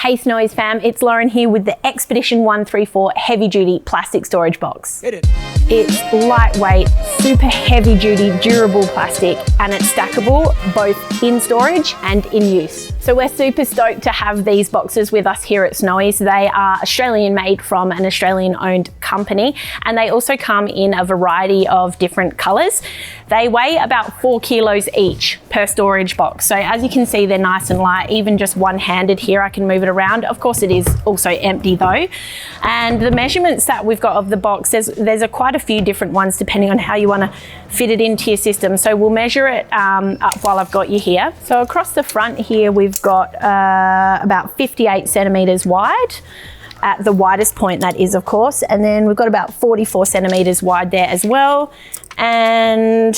Hey Snowies fam, it's Lauren here with the Expedition 134 heavy duty plastic storage box. It's lightweight, super heavy duty, durable plastic, and it's stackable both in storage and in use. So we're super stoked to have these boxes with us here at Snowies. They are Australian made from an Australian owned company, and they also come in a variety of different colors. They weigh about 4 kilos each per storage box. So as you can see, they're nice and light, even just one-handed here, I can move it around. Of course it is also empty though. And the measurements that we've got of the box, there's quite a few different ones depending on how you want to fit it into your system. So we'll measure it up while I've got you here. So across the front here, we've got about 58 centimeters wide. At the widest point, that is, of course. And then we've got about 44 centimeters wide there as well, and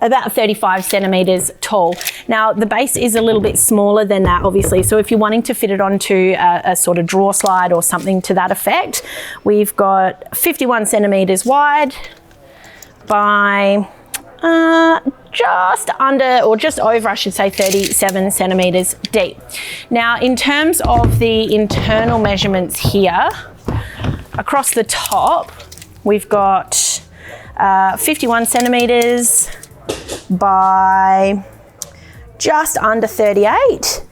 about 35 centimeters tall. Now, the base is a little bit smaller than that, obviously. So if you're wanting to fit it onto a sort of drawer slide or something to that effect, we've got 51 centimeters wide by just under, or just over, I should say, 37 centimeters deep. Now, in terms of the internal measurements here, across the top, we've got 51 centimeters by just under 38.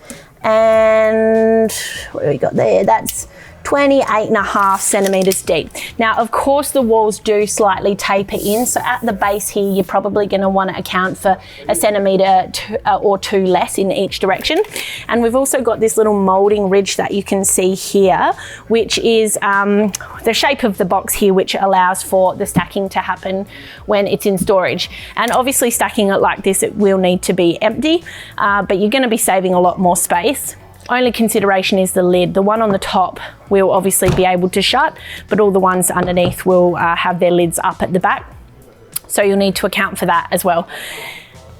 And what do we got there? That's 28.5 centimeters deep. Now, of course, the walls do slightly taper in. So at the base here, you're probably going to want to account for a centimeter or two less in each direction. And we've also got this little molding ridge that you can see here, which is the shape of the box here, which allows for the stacking to happen when it's in storage. And obviously stacking it like this, it will need to be empty, but you're going to be saving a lot more space. Only consideration is the lid. The one on the top will obviously be able to shut, but all the ones underneath will have their lids up at the back. So you'll need to account for that as well.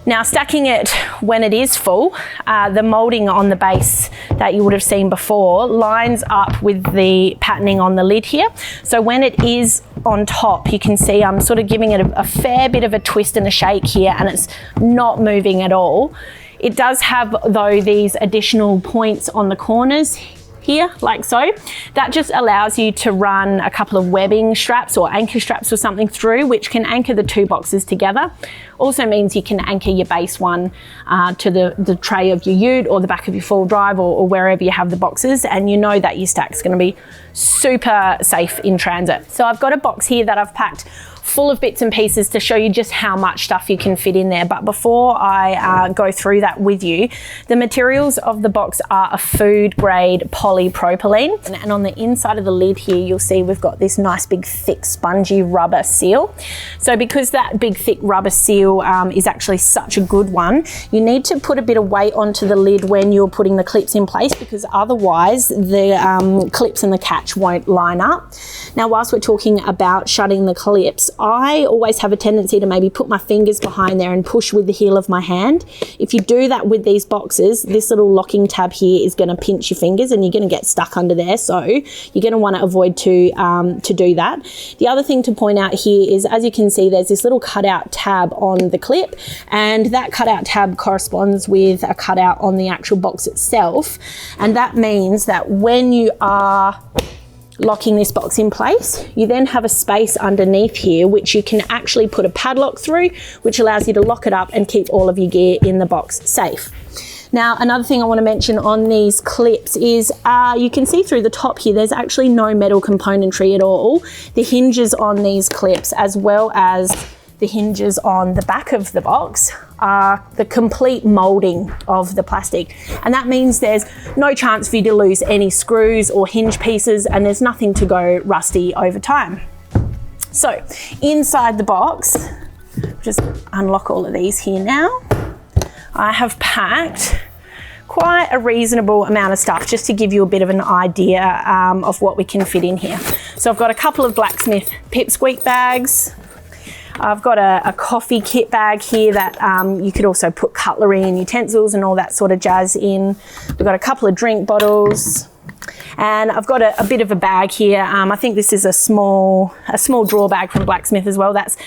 Now, stacking it when it is full, the molding on the base that you would have seen before lines up with the patterning on the lid here. So when it is on top, you can see I'm sort of giving it a fair bit of a twist and a shake here, and it's not moving at all. It does have, though, these additional points on the corners here, like so. That just allows you to run a couple of webbing straps or anchor straps or something through, which can anchor the two boxes together. Also means you can anchor your base one to the tray of your ute or the back of your full drive or wherever you have the boxes, and you know that your stack's going to be super safe in transit. So I've got a box here that I've packed full of bits and pieces to show you just how much stuff you can fit in there. But before I go through that with you, the materials of the box are a food grade polypropylene. And on the inside of the lid here, you'll see we've got this nice big thick spongy rubber seal. So because that big thick rubber seal is actually such a good one, you need to put a bit of weight onto the lid when you're putting the clips in place, because otherwise the clips and the catch won't line up. Now, whilst we're talking about shutting the clips, I always have a tendency to maybe put my fingers behind there and push with the heel of my hand. If you do that with these boxes, this little locking tab here is going to pinch your fingers and you're going to get stuck under there. So you're going to want to avoid to do that. The other thing to point out here is, as you can see, there's this little cutout tab on the clip, and that cutout tab corresponds with a cutout on the actual box itself. And that means that when you are locking this box in place, you then have a space underneath here which you can actually put a padlock through, which allows you to lock it up and keep all of your gear in the box safe. Now, another thing I want to mention on these clips is you can see through the top here, there's actually no metal componentry at all. The hinges on these clips, as well as the hinges on the back of the box, are the complete molding of the plastic. And that means there's no chance for you to lose any screws or hinge pieces, and there's nothing to go rusty over time. So inside the box, just unlock all of these here now. I have packed quite a reasonable amount of stuff just to give you a bit of an idea of what we can fit in here. So I've got a couple of blacksmith pipsqueak bags. I've got a coffee kit bag here that you could also put cutlery and utensils and all that sort of jazz in. We've got a couple of drink bottles, And I've got a bit of a bag here. I think this is a small drawer bag from Blacksmith as well. That's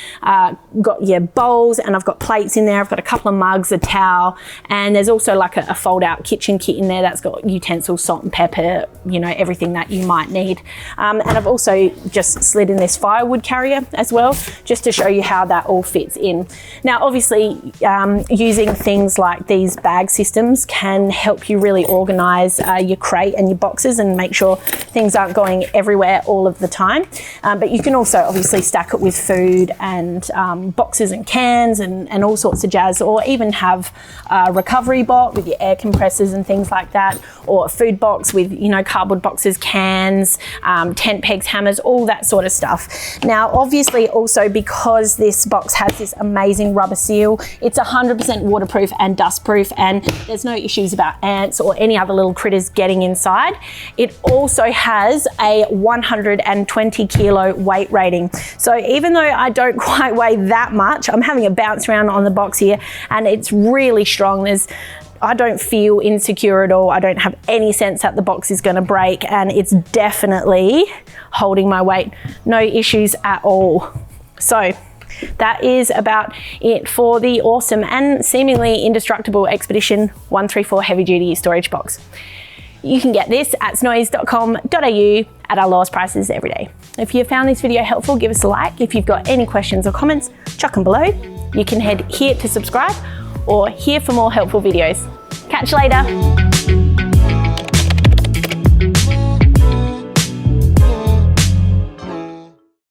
got your bowls, and I've got plates in there. I've got a couple of mugs, a towel, and there's also like a fold out kitchen kit in there that's got utensils, salt and pepper, you know, everything that you might need. And I've also just slid in this firewood carrier as well, just to show you how that all fits in. Now, obviously, using things like these bag systems can help you really organize your crate and your boxes and make sure things aren't going everywhere all of the time. But you can also obviously stack it with food and boxes and cans and all sorts of jazz, or even have a recovery box with your air compressors and things like that, or a food box with, you know, cardboard boxes, cans, tent pegs, hammers, all that sort of stuff. Now, obviously also because this box has this amazing rubber seal, it's 100% waterproof and dustproof, and there's no issues about ants or any other little critters getting inside. It also has a 120 kilo weight rating. So even though I don't quite weigh that much, I'm having a bounce around on the box here, and it's really strong. I don't feel insecure at all. I don't have any sense that the box is going to break, and it's definitely holding my weight. No issues at all. So that is about it for the awesome and seemingly indestructible Expedition 134 heavy duty storage box. You can get this at snowy's.com.au at our lowest prices every day. If you found this video helpful, give us a like. If you've got any questions or comments, chuck them below. You can head here to subscribe or here for more helpful videos. Catch you later.